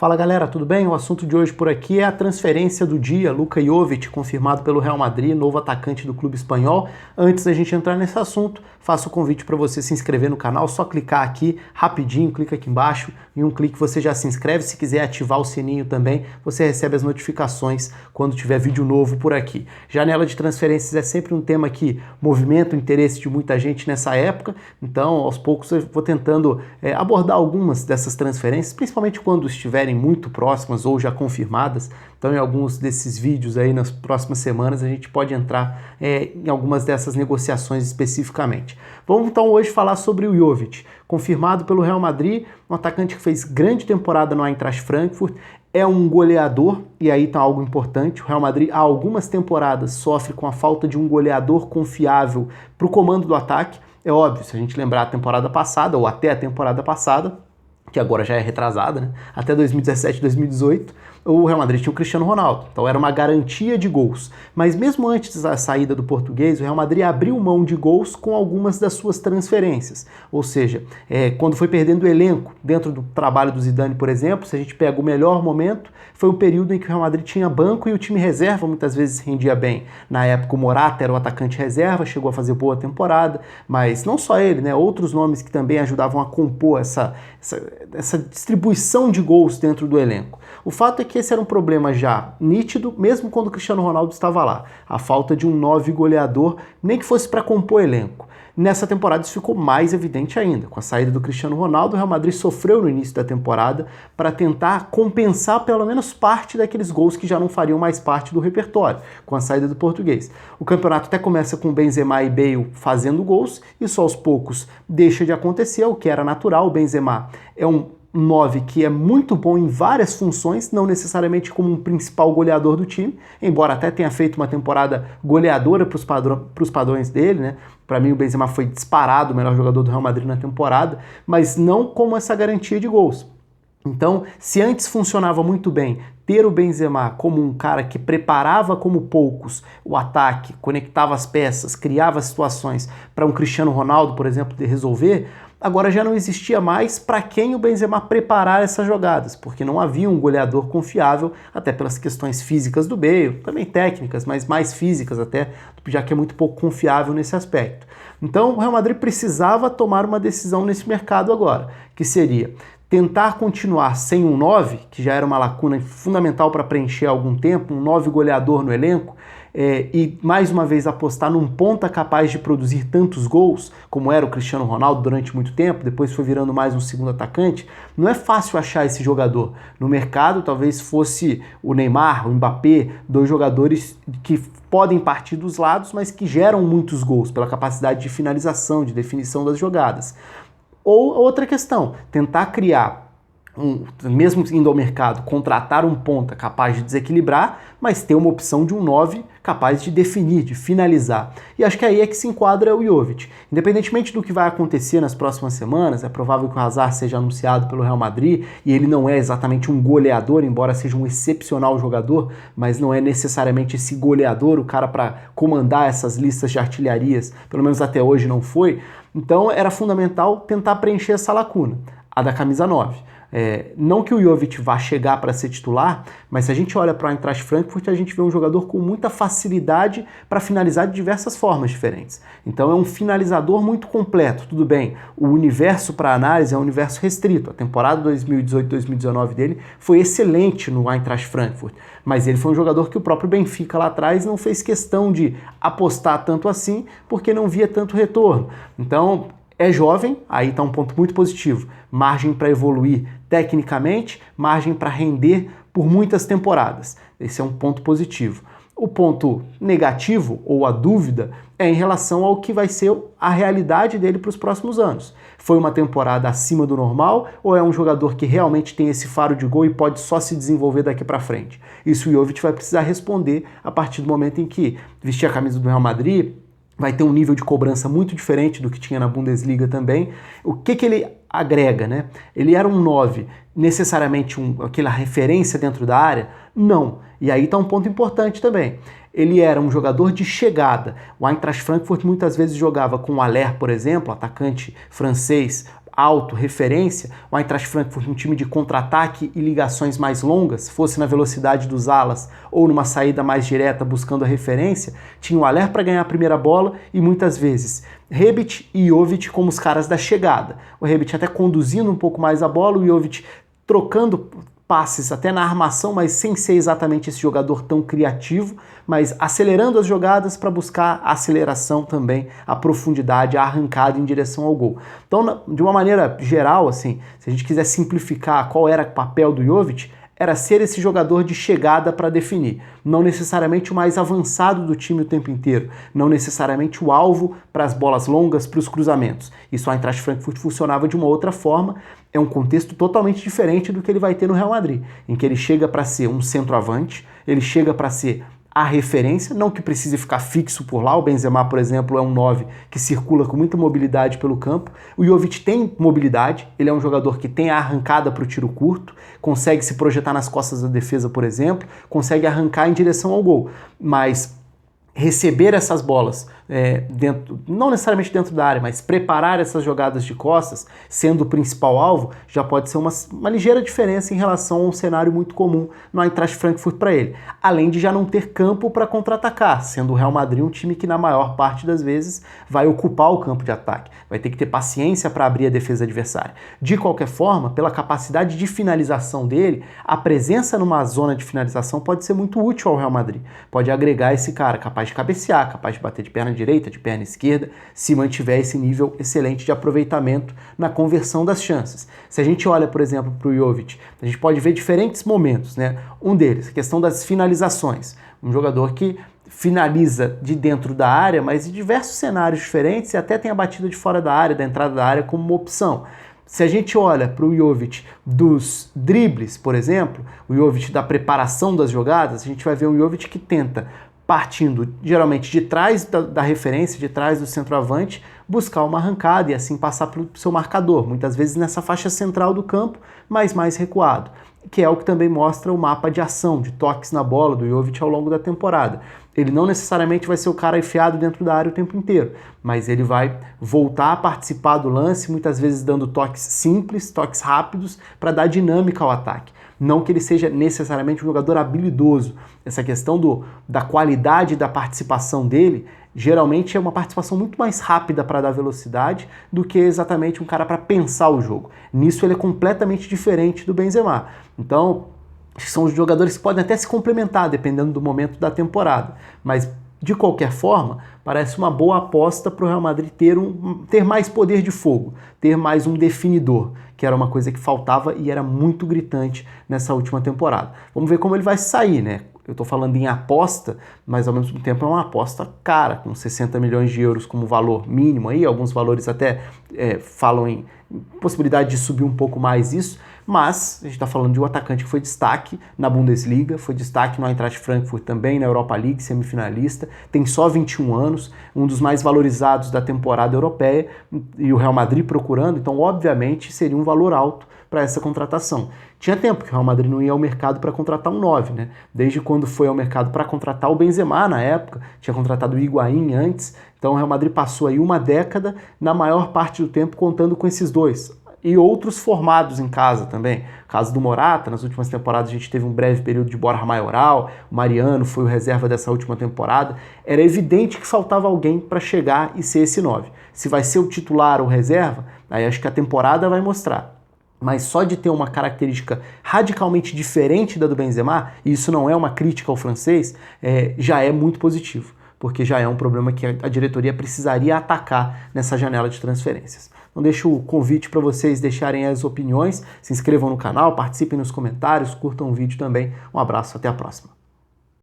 Fala galera, tudo bem? O assunto de hoje por aqui é a transferência do dia, Luka Jovic, confirmado pelo Real Madrid, novo atacante do clube espanhol. Antes da gente entrar nesse assunto, faço o convite para você se inscrever no canal, só clicar aqui rapidinho, clica aqui embaixo, em um clique você já se inscreve. Se quiser ativar o sininho também, você recebe as notificações quando tiver vídeo novo por aqui. Janela de transferências é sempre um tema que movimenta o interesse de muita gente nessa época, então aos poucos eu vou tentando abordar algumas dessas transferências, principalmente quando estiverem muito próximas ou já confirmadas. Então em alguns desses vídeos aí nas próximas semanas a gente pode entrar em algumas dessas negociações especificamente. Vamos então hoje falar sobre o Jovic, confirmado pelo Real Madrid, um atacante que fez grande temporada no Eintracht Frankfurt, é um goleador, e aí está algo importante. O Real Madrid há algumas temporadas sofre com a falta de um goleador confiável para o comando do ataque. É óbvio, se a gente lembrar a temporada passada, ou até a temporada passada, que agora já é retrasada, né? Até 2017, 2018, o Real Madrid tinha o Cristiano Ronaldo, então era uma garantia de gols. Mas mesmo antes da saída do português, o Real Madrid abriu mão de gols com algumas das suas transferências. Ou seja, quando foi perdendo o elenco, dentro do trabalho do Zidane, por exemplo, se a gente pega o melhor momento, foi o período em que o Real Madrid tinha banco e o time reserva muitas vezes rendia bem. Na época o Morata era o atacante reserva, chegou a fazer boa temporada, mas não só ele, né? Outros nomes que também ajudavam a compor essa distribuição de gols dentro do elenco. O fato é que esse era um problema já nítido, mesmo quando o Cristiano Ronaldo estava lá. A falta de um 9 goleador, nem que fosse para compor elenco. Nessa temporada isso ficou mais evidente ainda. Com a saída do Cristiano Ronaldo, o Real Madrid sofreu no início da temporada para tentar compensar pelo menos parte daqueles gols que já não fariam mais parte do repertório, com a saída do português. O campeonato até começa com Benzema e Bale fazendo gols, e só aos poucos deixa de acontecer, o que era natural. O Benzema é um 9 que é muito bom em várias funções, não necessariamente como um principal goleador do time, embora até tenha feito uma temporada goleadora para os padrões dele, né? Para mim o Benzema foi disparado o melhor jogador do Real Madrid na temporada, mas não como essa garantia de gols. Então, se antes funcionava muito bem ter o Benzema como um cara que preparava como poucos o ataque, conectava as peças, criava situações para um Cristiano Ronaldo, por exemplo, de resolver, agora já não existia mais para quem o Benzema preparar essas jogadas, porque não havia um goleador confiável, até pelas questões físicas do Bale, também técnicas, mas mais físicas até, já que é muito pouco confiável nesse aspecto. Então o Real Madrid precisava tomar uma decisão nesse mercado agora, que seria tentar continuar sem um 9, que já era uma lacuna fundamental para preencher há algum tempo, um 9 goleador no elenco, e mais uma vez apostar num ponta capaz de produzir tantos gols, como era o Cristiano Ronaldo durante muito tempo, depois foi virando mais um segundo atacante. Não é fácil achar esse jogador. No mercado talvez fosse o Neymar, o Mbappé, dois jogadores que podem partir dos lados, mas que geram muitos gols pela capacidade de finalização, de definição das jogadas. Ou outra questão, tentar criar, mesmo indo ao mercado, contratar um ponta capaz de desequilibrar, mas ter uma opção de um 9 capaz de definir, de finalizar. E acho que aí é que se enquadra o Jovic. Independentemente do que vai acontecer nas próximas semanas, é provável que o Hazard seja anunciado pelo Real Madrid, e ele não é exatamente um goleador, embora seja um excepcional jogador, mas não é necessariamente esse goleador, o cara para comandar essas listas de artilharias, pelo menos até hoje não foi. Então era fundamental tentar preencher essa lacuna, a da camisa 9. Não que o Jovic vá chegar para ser titular, mas se a gente olha para o Eintracht Frankfurt, a gente vê um jogador com muita facilidade para finalizar de diversas formas diferentes. Então é um finalizador muito completo. Tudo bem, o universo para análise é um universo restrito. A temporada 2018-2019 dele foi excelente no Eintracht Frankfurt, mas ele foi um jogador que o próprio Benfica lá atrás não fez questão de apostar tanto assim, porque não via tanto retorno. Então é jovem, aí está um ponto muito positivo. Margem para evoluir tecnicamente, margem para render por muitas temporadas. Esse é um ponto positivo. O ponto negativo, ou a dúvida, é em relação ao que vai ser a realidade dele para os próximos anos. Foi uma temporada acima do normal, ou é um jogador que realmente tem esse faro de gol e pode só se desenvolver daqui para frente? Isso o Jovic vai precisar responder a partir do momento em que vestir a camisa do Real Madrid vai ter um nível de cobrança muito diferente do que tinha na Bundesliga também. O que ele agrega, né? Ele era um 9, necessariamente aquela referência dentro da área? Não. E aí está um ponto importante também. Ele era um jogador de chegada. O Eintracht Frankfurt muitas vezes jogava com o Haller, por exemplo, atacante francês, alto, referência, o Eintracht Frankfurt, um time de contra-ataque e ligações mais longas, fosse na velocidade dos alas ou numa saída mais direta buscando a referência, tinha o Haller para ganhar a primeira bola e muitas vezes Rebic e Jovic como os caras da chegada. O Rebic até conduzindo um pouco mais a bola, o Jovic trocando passes até na armação, mas sem ser exatamente esse jogador tão criativo, mas acelerando as jogadas para buscar a aceleração também, a profundidade, a arrancada em direção ao gol. Então, de uma maneira geral, assim, se a gente quiser simplificar qual era o papel do Jovic, era ser esse jogador de chegada para definir, não necessariamente o mais avançado do time o tempo inteiro, não necessariamente o alvo para as bolas longas, para os cruzamentos. Isso a Eintracht Frankfurt funcionava de uma outra forma, é um contexto totalmente diferente do que ele vai ter no Real Madrid, em que ele chega para ser um centroavante, ele chega para ser a referência, não que precise ficar fixo por lá. O Benzema, por exemplo, é um 9 que circula com muita mobilidade pelo campo. O Jovic tem mobilidade, ele é um jogador que tem a arrancada para o tiro curto, consegue se projetar nas costas da defesa, por exemplo, consegue arrancar em direção ao gol, mas receber essas bolas não necessariamente dentro da área, mas preparar essas jogadas de costas, sendo o principal alvo, já pode ser uma ligeira diferença em relação a um cenário muito comum no Eintracht Frankfurt para ele. Além de já não ter campo para contra-atacar, sendo o Real Madrid um time que na maior parte das vezes vai ocupar o campo de ataque, vai ter que ter paciência para abrir a defesa adversária. De qualquer forma, pela capacidade de finalização dele, a presença numa zona de finalização pode ser muito útil ao Real Madrid. Pode agregar esse cara capaz de cabecear, capaz de bater de perna direita, de perna esquerda, se mantiver esse nível excelente de aproveitamento na conversão das chances. Se a gente olha, por exemplo, para o Jovic, a gente pode ver diferentes momentos, né? Um deles, a questão das finalizações. Um jogador que finaliza de dentro da área, mas em diversos cenários diferentes, e até tem a batida de fora da área, da entrada da área como uma opção. Se a gente olha para o Jovic dos dribles, por exemplo, o Jovic da preparação das jogadas, a gente vai ver um Jovic que tenta, partindo geralmente de trás da referência, de trás do centroavante, buscar uma arrancada e assim passar para o seu marcador, muitas vezes nessa faixa central do campo, mas mais recuado, que é o que também mostra o mapa de ação, de toques na bola do Jovic ao longo da temporada. Ele não necessariamente vai ser o cara enfiado dentro da área o tempo inteiro, mas ele vai voltar a participar do lance, muitas vezes dando toques simples, toques rápidos, para dar dinâmica ao ataque. Não que ele seja necessariamente um jogador habilidoso. Essa questão da qualidade da participação dele, geralmente é uma participação muito mais rápida para dar velocidade do que exatamente um cara para pensar o jogo. Nisso ele é completamente diferente do Benzema. Então, são os jogadores que podem até se complementar, dependendo do momento da temporada. Mas, de qualquer forma, parece uma boa aposta para o Real Madrid ter mais poder de fogo, ter mais um definidor, que era uma coisa que faltava e era muito gritante nessa última temporada. Vamos ver como ele vai sair, né? Eu estou falando em aposta, mas ao mesmo tempo é uma aposta cara, com 60 milhões de euros como valor mínimo aí, alguns valores até falam em possibilidade de subir um pouco mais isso, mas a gente está falando de um atacante que foi destaque na Bundesliga, foi destaque no Eintracht Frankfurt também, na Europa League, semifinalista, tem só 21 anos, um dos mais valorizados da temporada europeia, e o Real Madrid procurando, então obviamente seria um valor alto para essa contratação. Tinha tempo que o Real Madrid não ia ao mercado para contratar um 9, né? Desde quando foi ao mercado para contratar o Benzema na época, tinha contratado o Higuaín antes, então o Real Madrid passou aí uma década, na maior parte do tempo, contando com esses dois. E outros formados em casa também. O caso do Morata, nas últimas temporadas a gente teve um breve período de Borja Mayoral, o Mariano foi o reserva dessa última temporada. Era evidente que faltava alguém para chegar e ser esse 9. Se vai ser o titular ou reserva, aí acho que a temporada vai mostrar. Mas só de ter uma característica radicalmente diferente da do Benzema, e isso não é uma crítica ao francês, já é muito positivo, porque já é um problema que a diretoria precisaria atacar nessa janela de transferências. Então deixo o convite para vocês deixarem as opiniões, se inscrevam no canal, participem nos comentários, curtam o vídeo também. Um abraço, até a próxima.